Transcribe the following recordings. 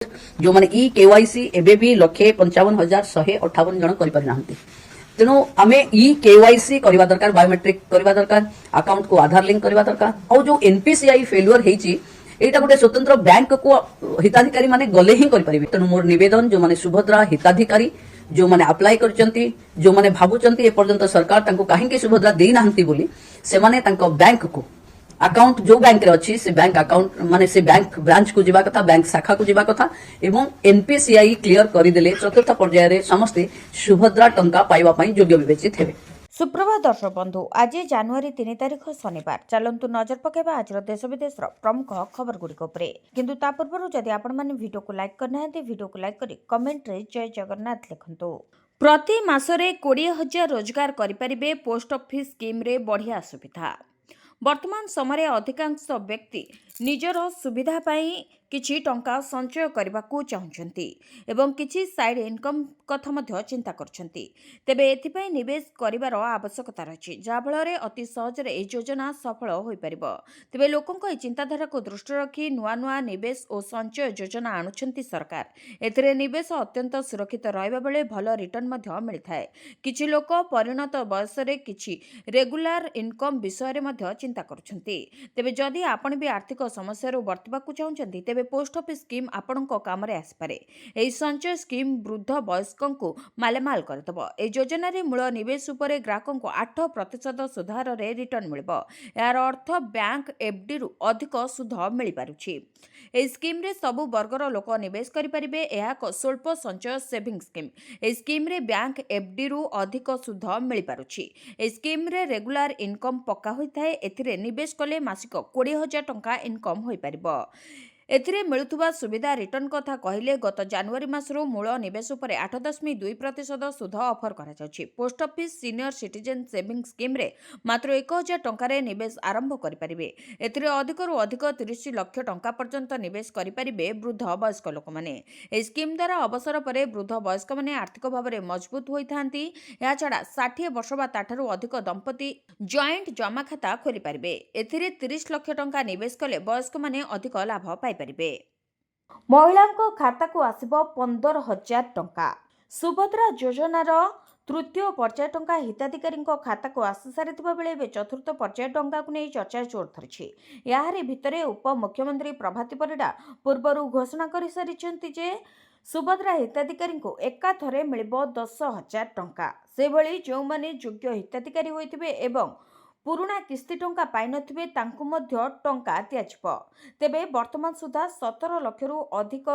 जो मैंने इ केवाईसी एबे भी 1,55,158 जन कर तेणु आम इ केवाईसी करवा दरकार बायोमेट्रिक करवा दरकार अकाउंट को आधार लिंक करवा दरकार और जो एनपीसीआई फेल्युअर होती एटा गोटे स्वतंत्र बैंक को हिताधिकारी माने गले ही करें तेणु मोर निवेदन जो माने सुभद्रा हिताधिकारी जो माने अप्लाई करचंती जो माने भाबुचंती ए पर्यंत सरकार तांको काहेकि सुभद्रा देई नाहंती बोली से माने तांको बैंक को अकाउंट जो बैंक रे अच्छी से बैंक अकाउंट माने से बैंक ब्रांच को जीवा कथा बैंक शाखा को जीवा कथा एवं एनपीसीआई क्लियर करिदेले चतुर्थ पर्याय रे समस्ते सुभद्रा टंका पाइबा पई योग्य विवेचित हेबे। सुप्रभात दर्शक बंधु, आज जानुआरी 3 तारिख शनिवार। चलंतु नजर पकेबा आज देश विदेश प्रमुख खबर गुड़िक उपरे। किंतु ता पूर्व जदि आपण माने वीडियो को लाइक करना है वीडियो को लाइक करी कमेंट रे जय जगन्नाथ लिखंतु। प्रति मासरे 20,000 रोजगार करिपारिबे पोस्ट ऑफिस स्कीम रे बढ़िया सुविधा। वर्तमान समय अधिकांश व्यक्ति निजर सुविधा पाई किछि टंका संचय करने को चाहते एवं किछि साइड इनकम कथा मध्य चिंता करछंती। तेबे एथिपाई निवेश करिवार आवश्यकता रही जहाँफल अति सहज ए योजना सफल हो पारिबो। तेबे लोकंक ए चिंताधारा को दृष्टि रखी नुआ नुआ निवेश और संचय योजना आणुछंती सरकार। एथिरे निवेश अत्यंत सुरक्षित रहिबा बेले भल रिटर्न मध्य मिलिथाए। किछि लोक परिणत बयस रे किछि रेगुलर इनकम विषय रे मध्य चिंता करछंती। तेबे जदि आपण भी आर्थिक समस्या रो वर्तिबाकू चाहछंती तेबे पोस्ट ऑफिस स्कीम आपणको काम रे आसपारे। एही संचय स्कीम वृद्ध वयस्कंकु मालेमाल करदब। ए योजना रे मूल निवेश उपरे ग्राहकंकु 8% सुधार रे रिटर्न मिलबो। यार अर्थ बैंक एफडी रु अधिक सुध मिल पारुछि। ए स्कीम रे सबु वर्गर लोक निवेश करि परिबे। एहा एक स्वल्प संचय सेविंग स्कीम। ए स्कीम रे बैंक एफडी रु अधिक सुध मिल पारुछि। ए स्कीम रे रेगुलर इनकम पक्का होइथाय। एथिरे निवेश कले मासिक 20,000 टंका इनकम होई परिबो। एथिरे मिलुथुबा सुविधा रिटर्न कथा कहले गत जानुआरी मासरो मूल निवेश उपरे 8.2% सुध ऑफर करा जाउछि। Post office senior citizen saving scheme रे मात्र 1,000 टंका रे निवेश आरंभ करि परिबे। एथिरे अधिकरु अधिक 30 लाख टंका पर्यंत निवेश करि परिबे वृद्ध वयस्क लोक माने। ए स्कीम द्वारा अवसर परे वृद्ध वयस्क माने आर्थिक भाव रे मजबूत होइथांती। या छडा 60 वर्ष बा ताठारु अधिक दंपति जॉइंट जमा खाता खोली परिबे। एथिरे 30 लाख टंका निवेश कले वयस्क माने अधिक लाभ पाइ परिबे। महिलांको खाता को आसिबो 15,000 टंका। सुभद्रा योजनार तृतीय पर्याय टंका हिताधिकारी खाता को आसी सारिथिबा बेले चतुर्थ पर्याय टंका को नहीं चर्चा जोर धरिछि। याहारी भितरे उप मुख्यमंत्री प्रभाती परिडा पूर्वरु घोषणा करि सारिछन्ति जे सुभद्रा हिताधिकारी को एकाथरे मिलिबो 10,000 टंका। से भली जो माने योग्य हिताधिकारी होइथिबे एवं पुरुणा किस्ती टंका पाई नथिबे तांकु मध्य टंका दियाजिबो। तेबे वर्तमान सुधा 17 लक्षरु अधिक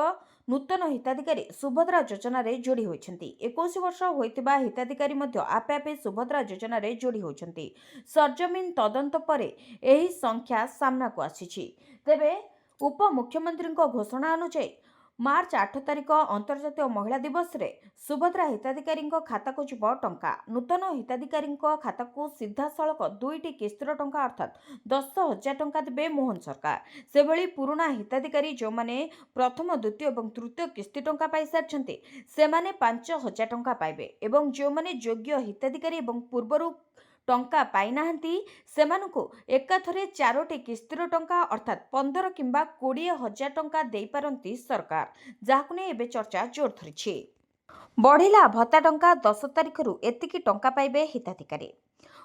नूतन हिताधिकारी सुभद्रा योजना रे जोड़ी होइछन्ती। 21 वर्ष होइतिबा हिताधिकारी मध्य आपे आपे सुभद्रा योजना रे जोड़ी होइछन्ती। सरजमीन तदंत परे एही संख्या सामना को आसीछि। तेबे उप मुख्यमंत्री घोषणा अनुसार मार्च 8 तारिख अंतर्जातीय महिला दिवस रे सुभद्रा हिताधिकारी खाता को जीव टंका। नूतन हिताधिकारी खाता को सीधा सड़क 2टी किस्तिर टंका अर्थात 10,000 टंका देबे मोहन सरकार। से भली पुराना हिताधिकारी जो माने प्रथम द्वितीय और तृतीय किस्ती टंका पाई सारछन्ते से माने 5,000 टंका पाइबे एवं जो माने योग्य हिताधिकारी एवं पूर्वरु टंका पाई नाहंती सेमानकु एकाथरे 4टी किस्तिर टंका अर्थात 15 किंबा 20,000 टंका देई पारंती सरकार, जाहाकु नै एबे चर्चा जोर धरिछि। बढ़िला भत्ता टंका 10 तारिखरु एतिकी टंका पाइबे हिताधिकारी।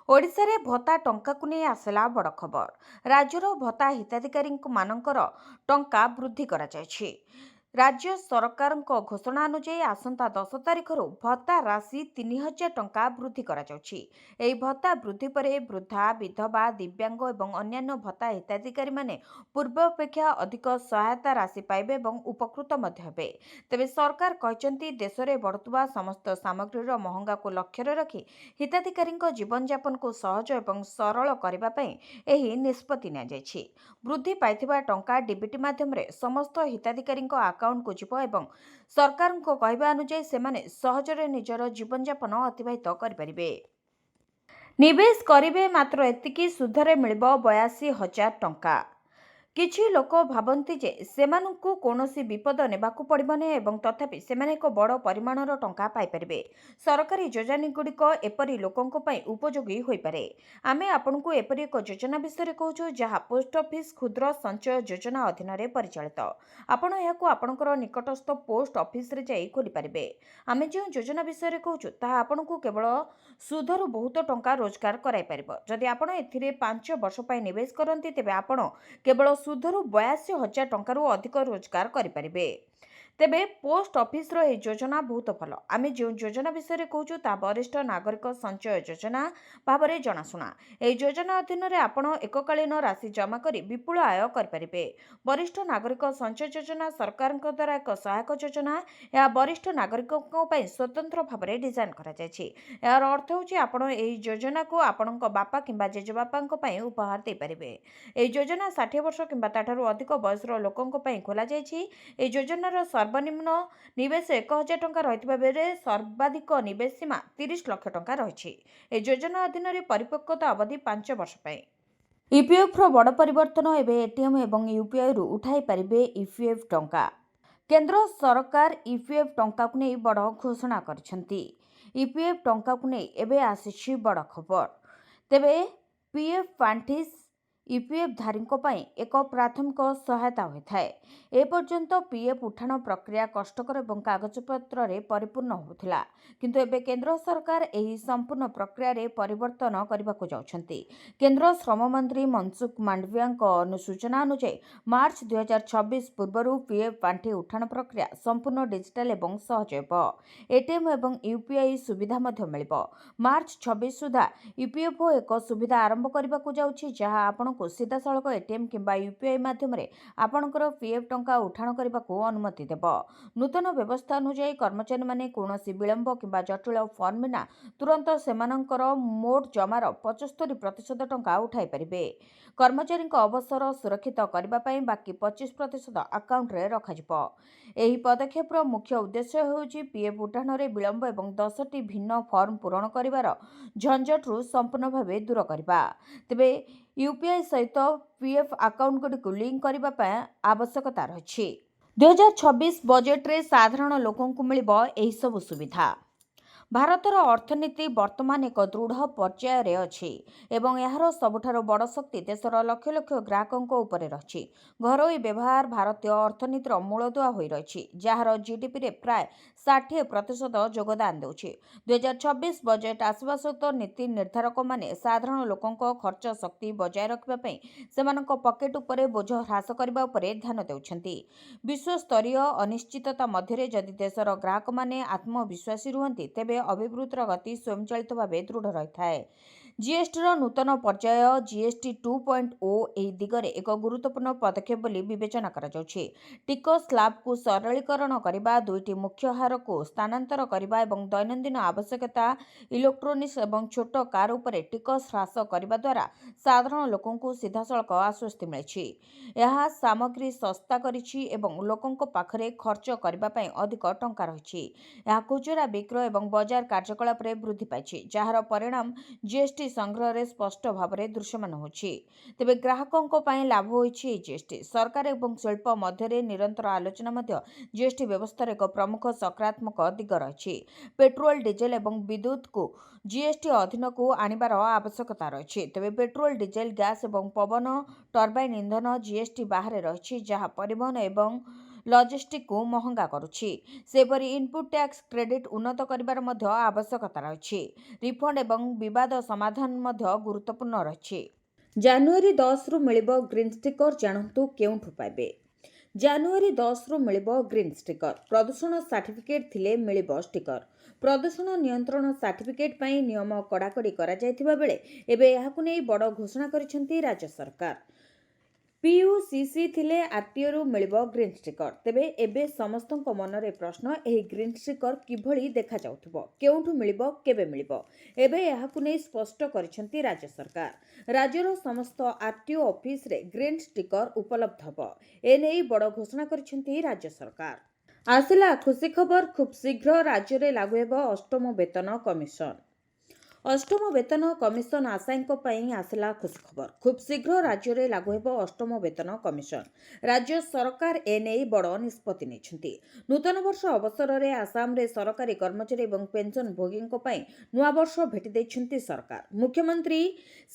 ओडिशा रे भत्ता टंका को नहीं आसला बड़ खबर। राज्यर भत्ता हिताधिकारी मानकर टंका वृद्धि करा जायछि। राज्य सरकार घोषणा अनुसार आसंता 10 तारिखरु भत्ता राशि 3,000 टंका वृद्धि करा जाउछि। एही भत्ता वृद्धि परे वृद्धा विधवा दिव्यांग एवं अन्यान्य भत्ता हिताधिकारी माने पूर्व अपेक्षा अधिक सहायता राशि पाइबे एवं उपकृत मध्य हेबे। तेबे सरकार कहचंती देश रे बढ़तुवा समस्त सामग्रीर महंगा को लक्ष्य रखी हिताधिकारी जीवन यापन को सहज एवं सरल करबा पई एही निष्पत्ति निया जायछि। वृद्धि पाइथिबा टंका डीबीटी माध्यम रे समस्त हिताधिकारी अकाउंट को जीव एवं सरकार को कहबा अनुसार सेमाने सहजरे निजर जीवन यापन अतिबाहित करिपारिबे। निवेश करिबे मात्र एतिकी सुधरे मिलिबो 82,000 टंका। କିଛି ଲୋକ ଭାବନ୍ତି ଯେ ସେମାନଙ୍କୁ କୌଣସି ବିପଦ ନେବାକୁ ପଡ଼ିବ ନାହିଁ ଏବଂ ତଥାପି ସେମାନେ ଏକ ବଡ଼ ପରିମାଣର ଟଙ୍କା ପାଇପାରିବେ। ସରକାରୀ ଯୋଜନାଗୁଡ଼ିକ ଏପରି ଲୋକଙ୍କ ପାଇଁ ଉପଯୋଗୀ ହୋଇପାରେ। ଆମେ ଆପଣଙ୍କୁ ଏପରି ଏକ ଯୋଜନା ବିଷୟରେ କହୁଛୁ ଯାହା ପୋଷ୍ଟ ଅଫିସ୍ କ୍ଷୁଦ୍ର ସଞ୍ଚୟ ଯୋଜନା ଅଧୀନରେ ପରିଚାଳିତ। ଆପଣ ଏହାକୁ ଆପଣଙ୍କର ନିକଟସ୍ଥ ପୋଷ୍ଟ ଅଫିସରେ ଯାଇ ଖୋଲିପାରିବେ। ଆମେ ଯେଉଁ ଯୋଜନା ବିଷୟରେ କହୁଛୁ ତାହା ଆପଣଙ୍କୁ କେବଳ ସୁଧରୁ ବହୁତ ଟଙ୍କା ରୋଜଗାର କରାଇପାରିବ। ଯଦି ଆପଣ ଏଥିରେ 5 ବର୍ଷ ପାଇଁ ନିବେଶ କରନ୍ତି ତେବେ ଆପଣ କେବଳ ସୁଧରୁ 82,000 ଟଙ୍କାରୁ ଅଧିକ ରୋଜଗାର କରିପାରିବେ। ତେବେ ପୋଷ୍ଟ ଅଫିସର ଏହି ଯୋଜନା ବହୁତ ଭଲ। ଆମେ ଯେଉଁ ଯୋଜନା ବିଷୟରେ କହୁଛୁ ତାହା ବରିଷ୍ଠ ନାଗରିକ ସଞ୍ଚୟ ଯୋଜନା ଭାବରେ ଜଣାଶୁଣା। ଏହି ଯୋଜନା ଅଧୀନରେ ଆପଣ ଏକକାଳୀନ ରାଶି ଜମା କରି ବିପୁଳ ଆୟ କରିପାରିବେ। ବରିଷ୍ଠ ନାଗରିକ ସଞ୍ଚୟ ଯୋଜନା ସରକାରଙ୍କ ଦ୍ୱାରା ଏକ ସହାୟକ ଯୋଜନା। ଏହା ବରିଷ୍ଠ ନାଗରିକଙ୍କ ପାଇଁ ସ୍ୱତନ୍ତ୍ର ଭାବରେ ଡିଜାଇନ୍ କରାଯାଇଛି। ଏହାର ଅର୍ଥ ହେଉଛି ଆପଣ ଏହି ଯୋଜନାକୁ ଆପଣଙ୍କ ବାପା କିମ୍ବା ଜେଜେବାପାଙ୍କ ପାଇଁ ଉପହାର ଦେଇପାରିବେ। ଏହି ଯୋଜନା 60 ବର୍ଷ କିମ୍ବା ତାଠାରୁ ଅଧିକ ବୟସର ଲୋକଙ୍କ ପାଇଁ ଖୋଲାଯାଇଛି। ଏହି ଯୋଜନାର ସର୍ବନିମ୍ନ ନିବେଶ 1,000 ଟଙ୍କା ରହିଥିବା ବେଳେ ସର୍ବାଧିକ ନିବେଶ ସୀମା 30 ଲକ୍ଷ ଟଙ୍କା ରହିଛି। ଏହି ଯୋଜନା ଅଧୀନରେ ପରିପକ୍ୱତା ଅବଧି 5 ବର୍ଷ ପାଇଁ। ଇପିଏଫ୍ର ବଡ଼ ପରିବର୍ତ୍ତନ। ଏବେ ଏଟିଏମ୍ ଏବଂ ୟୁପିଆଇରୁ ଉଠାଇ ପାରିବେ ଇପିଏଫ୍ ଟଙ୍କା। କେନ୍ଦ୍ର ସରକାର ଇପିଏଫ୍ ଟଙ୍କାକୁ ନେଇ ବଡ଼ ଘୋଷଣା କରିଛନ୍ତି। ଇପିଏଫ୍ ଟଙ୍କାକୁ ନେଇ ଏବେ ଆସିଛି ବଡ଼ ଖବର। ତେବେ ପିଏଫ୍ ପାଣ୍ଠି ଇପିଏଫ୍ ଧାରୀଙ୍କ ପାଇଁ ଏକ ପ୍ରାଥମିକ ସହାୟତା ହୋଇଥାଏ। ଏପର୍ଯ୍ୟନ୍ତ ପିଏଫ୍ ଉଠାଣ ପ୍ରକ୍ରିୟା କଷ୍ଟକର ଏବଂ କାଗଜପତ୍ରରେ ପରିପୂର୍ଣ୍ଣ ହେଉଥିଲା। କିନ୍ତୁ ଏବେ କେନ୍ଦ୍ର ସରକାର ଏହି ସମ୍ପୂର୍ଣ୍ଣ ପ୍ରକ୍ରିୟାରେ ପରିବର୍ତ୍ତନ କରିବାକୁ ଯାଉଛନ୍ତି। କେନ୍ଦ୍ର ଶ୍ରମ ମନ୍ତ୍ରୀ ମନସୁଖ ମାଣ୍ଡଭିୟାଙ୍କ ସୂଚନା ଅନୁଯାୟୀ ମାର୍ଚ୍ଚ 2026 ପୂର୍ବରୁ ପିଏଫ୍ ପାଣ୍ଠି ଉଠାଣ ପ୍ରକ୍ରିୟା ସମ୍ପୂର୍ଣ୍ଣ ଡିଜିଟାଲ ଏବଂ ସହଜ ହେବ। ଏଟିଏମ୍ ଏବଂ ୟୁପିଆଇ ସୁବିଧା ମଧ୍ୟ ମିଳିବ। ମାର୍ଚ୍ଚ 26 ସୁଦ୍ଧା ଇପିଏଫ୍ଓ ଏକ ସୁବିଧା ଆରମ୍ଭ କରିବାକୁ ଯାଉଛି ଯାହା ଆପଣଙ୍କୁ ସିଧାସଳଖ ଏଟିଏମ୍ କିମ୍ବା ୟୁପିଆଇ ମାଧ୍ୟମରେ ଆପଣଙ୍କର ପିଏଫ୍ ଟଙ୍କା ଉଠାଣ କରିବାକୁ ଅନୁମତି ଦେବ। ନୂତନ ବ୍ୟବସ୍ଥା ଅନୁଯାୟୀ କର୍ମଚାରୀମାନେ କୌଣସି ବିଳମ୍ବ କିମ୍ବା ଜଟିଳ ଫର୍ମ ବିନା ତୁରନ୍ତ ସେମାନଙ୍କର ମୋଟ ଜମାର 75% ଟଙ୍କା ଉଠାଇ ପାରିବେ। କର୍ମଚାରୀଙ୍କ ଅବସର ସୁରକ୍ଷିତ କରିବା ପାଇଁ ବାକି 25% ଆକାଉଣ୍ଟରେ ରଖାଯିବ। ଏହି ପଦକ୍ଷେପର ମୁଖ୍ୟ ଉଦ୍ଦେଶ୍ୟ ହେଉଛି ପିଏଫ୍ ଉଠାଣରେ ବିଳମ୍ବ ଏବଂ 10ଟି ଭିନ୍ନ ଫର୍ମ ପୂରଣ କରିବାର ଝଞ୍ଜଟରୁ ସମ୍ପୂର୍ଣ୍ଣ ଭାବେ ଦୂର କରିବା। ତେବେ ୟୁପିଆଇ ସହିତ ପିଏଫ୍ ଆକାଉଣ୍ଟଗୁଡ଼ିକୁ ଲିଙ୍କ କରିବା ପାଇଁ ଆବଶ୍ୟକତା ରହିଛି। 2026 ବଜେଟରେ ସାଧାରଣ ଲୋକଙ୍କୁ ମିଳିବ ଏହିସବୁ ସୁବିଧା। ଭାରତର ଅର୍ଥନୀତି ବର୍ତ୍ତମାନ ଏକ ଦୃଢ଼ ପର୍ଯ୍ୟାୟରେ ଅଛି ଏବଂ ଏହାର ସବୁଠାରୁ ବଡ଼ ଶକ୍ତି ଦେଶର ଲକ୍ଷ ଲକ୍ଷ ଗ୍ରାହକଙ୍କ ଉପରେ ରହିଛି। ଘରୋଇ ବ୍ୟବହାର ଭାରତୀୟ ଅର୍ଥନୀତିର ମୂଳଦୁଆ ହୋଇ ରହିଛି, ଯାହାର ଜିଡିପିରେ ପ୍ରାୟ 60% ଯୋଗଦାନ ଦେଉଛି। 2026 ବଜେଟ୍ ଆସିବା ସହିତ ନୀତି ନିର୍ଦ୍ଧାରକମାନେ ସାଧାରଣ ଲୋକଙ୍କ ଖର୍ଚ୍ଚ ଶକ୍ତି ବଜାୟ ରଖିବା ପାଇଁ ସେମାନଙ୍କ ପକେଟ୍ ଉପରେ ବୋଝ ହ୍ରାସ କରିବା ଉପରେ ଧ୍ୟାନ ଦେଉଛନ୍ତି। ବିଶ୍ୱସ୍ତରୀୟ ଅନିଶ୍ଚିତତା ମଧ୍ୟରେ ଯଦି ଦେଶର ଗ୍ରାହକମାନେ ଆତ୍ମବିଶ୍ୱାସୀ ରୁହନ୍ତି ତେବେ ଅଭିବୃଦ୍ଧିର ଗତି ସ୍ୱୟଂଚାଳିତ ଭାବେ ଦୃଢ଼ ରହିଥାଏ। ଜିଏସ୍ଟିର ନୂତନ ପର୍ଯ୍ୟାୟ ଜିଏସ୍ଟି 2.0 ଏହି ଦିଗରେ ଏକ ଗୁରୁତ୍ୱପୂର୍ଣ୍ଣ ପଦକ୍ଷେପ ବୋଲି ବିବେଚନା କରାଯାଉଛି। ଟିକସ ସ୍ଲାବକୁ ସରଳୀକରଣ କରିବା, 2ଟି ମୁଖ୍ୟ ହାରକୁ ସ୍ଥାନାନ୍ତର କରିବା ଏବଂ ଦୈନନ୍ଦିନ ଆବଶ୍ୟକତା ଇଲେକ୍ଟ୍ରୋନିକ୍ସ ଏବଂ ଛୋଟ କାର ଉପରେ ଟିକସ ହ୍ରାସ କରିବା ଦ୍ୱାରା ସାଧାରଣ ଲୋକଙ୍କୁ ସିଧାସଳଖ ଆଶ୍ୱସ୍ତି ମିଳିଛି। ଏହା ସାମଗ୍ରୀ ଶସ୍ତା କରିଛି ଏବଂ ଲୋକଙ୍କ ପାଖରେ ଖର୍ଚ୍ଚ କରିବା ପାଇଁ ଅଧିକ ଟଙ୍କା ରହିଛି। ଏହା ଖୁଚୁରା ବିକ୍ରୟ ଏବଂ ବଜାର କାର୍ଯ୍ୟକଳାପରେ ବୃଦ୍ଧି ପାଇଛି, ଯାହାର ପରିଣାମ ଜିଏସ୍ଟି ସଂଗ୍ରହରେ ସ୍ପଷ୍ଟ ଭାବରେ ଦୃଶ୍ୟମାନ ହେଉଛି। ତେବେ ଗ୍ରାହକଙ୍କ ପାଇଁ ଲାଭ ହୋଇଛି ଏହି ଜିଏସ୍ଟି। ସରକାର ଏବଂ ଶିଳ୍ପ ମଧ୍ୟରେ ନିରନ୍ତର ଆଲୋଚନା ମଧ୍ୟ ଜିଏସ୍ଟି ବ୍ୟବସ୍ଥାର ଏକ ପ୍ରମୁଖ ସକାରାତ୍ମକ ଦିଗ ରହିଛି। ପେଟ୍ରୋଲ, ଡିଜେଲ ଏବଂ ବିଦ୍ୟୁତ୍କୁ ଜିଏସ୍ଟି ଅଧୀନକୁ ଆଣିବାର ଆବଶ୍ୟକତା ରହିଛି। ତେବେ ପେଟ୍ରୋଲ, ଡିଜେଲ, ଗ୍ୟାସ୍ ଏବଂ ପବନ ଟର୍ବାଇନ୍ ଇନ୍ଧନ ଜିଏସ୍ଟି ବାହାରେ ରହିଛି, ଯାହା ପରିବହନ ଏବଂ ଲଜିଷ୍ଟିକ୍ସକୁ ମହଙ୍ଗା କରୁଛି। ସେହିପରି ଇନପୁଟ୍ ଟ୍ୟାକ୍ସ କ୍ରେଡିଟ୍ ଉନ୍ନତ କରିବାର ମଧ୍ୟ ଆବଶ୍ୟକତା ରହିଛି। ରିଫଣ୍ଡ ଏବଂ ବିବାଦ ସମାଧାନ ମଧ୍ୟ ଗୁରୁତ୍ୱପୂର୍ଣ୍ଣ ରହିଛି। ଜାନୁଆରୀ 10ରୁ ମିଳିବ ଗ୍ରୀନ୍ ଷ୍ଟିକର। ଜାଣନ୍ତୁ କେଉଁଠୁ ପାଇବେ। ଜାନୁଆରୀ 10ରୁ ମିଳିବ ଗ୍ରୀନ୍ ଷ୍ଟିକର। ପ୍ରଦୂଷଣ ସାର୍ଟିଫିକେଟ୍ ଥିଲେ ମିଳିବ ଷ୍ଟିକର। ପ୍ରଦୂଷଣ ନିୟନ୍ତ୍ରଣ ସାର୍ଟିଫିକେଟ୍ ପାଇଁ ନିୟମ କଡ଼ାକଡ଼ି କରାଯାଇଥିବା ବେଳେ ଏବେ ଏହାକୁ ନେଇ ବଡ଼ ଘୋଷଣା କରିଛନ୍ତି ରାଜ୍ୟ ସରକାର। ପିୟୁସିସି ଥିଲେ ଆର୍ଟିଓରୁ ମିଳିବ ଗ୍ରୀନ୍ ଷ୍ଟିକର। ତେବେ ଏବେ ସମସ୍ତଙ୍କ ମନରେ ପ୍ରଶ୍ନ, ଏହି ଗ୍ରୀନ୍ ଷ୍ଟିକର କିଭଳି ଦେଖାଯାଉଥିବ, କେଉଁଠୁ ମିଳିବ, କେବେ ମିଳିବ? ଏବେ ଏହାକୁ ନେଇ ସ୍ପଷ୍ଟ କରିଛନ୍ତି ରାଜ୍ୟ ସରକାର। ରାଜ୍ୟର ସମସ୍ତ ଆର୍ଟିଓ ଅଫିସରେ ଗ୍ରୀନ୍ ଷ୍ଟିକର ଉପଲବ୍ଧ ହେବ। ଏନେଇ ବଡ଼ ଘୋଷଣା କରିଛନ୍ତି ରାଜ୍ୟ ସରକାର। ଆସିଲା ଖୁସି ଖବର, ଖୁବ୍ ଶୀଘ୍ର ରାଜ୍ୟରେ ଲାଗୁ ହେବ 8ମ ବେତନ କମିଶନ। ଅଷ୍ଟମ ବେତନ କମିଶନ ଆଶାୟୀଙ୍କ ପାଇଁ ଆସିଲା ଖୁସି ଖବର। ଖୁବ୍ ଶୀଘ୍ର ରାଜ୍ୟରେ ଲାଗୁ ହେବ ଅଷ୍ଟମ ବେତନ କମିଶନ। ରାଜ୍ୟ ସରକାର ଏନେଇ ବଡ଼ ନିଷ୍ପତ୍ତି ନେଇଛନ୍ତି। ନୂତନ ବର୍ଷ ଅବସରରେ ଆସାମରେ ସରକାରୀ କର୍ମଚାରୀ ଏବଂ ପେନ୍ସନଭୋଗୀଙ୍କ ପାଇଁ ନୂଆବର୍ଷ ଭେଟି ଦେଇଛନ୍ତି ସରକାର।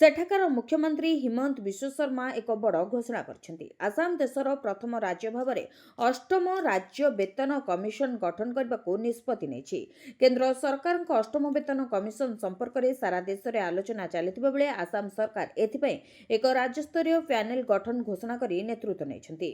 ସେଠାକାର ମୁଖ୍ୟମନ୍ତ୍ରୀ ହିମନ୍ତ ବିଶ୍ବ ଶର୍ମା ଏକ ବଡ଼ ଘୋଷଣା କରିଛନ୍ତି। ଆସାମ ଦେଶର ପ୍ରଥମ ରାଜ୍ୟ ଭାବରେ ଅଷ୍ଟମ ରାଜ୍ୟ ବେତନ କମିଶନ ଗଠନ କରିବାକୁ ନିଷ୍ପତ୍ତି ନେଇଛି। କେନ୍ଦ୍ର ସରକାରଙ୍କ ଅଷ୍ଟମ ବେତନ କମିଶନ ସମ୍ପର୍କରେ ସାରା ଦେଶରେ ଆଲୋଚନା ଚାଲିଥିବା ବେଳେ ଆସାମ ସରକାର ଏଥିପାଇଁ ଏକ ରାଜ୍ୟସ୍ତରୀୟ ପ୍ୟାନେଲ ଗଠନ ଘୋଷଣା କରି ନେତୃତ୍ୱ ନେଇଛନ୍ତି।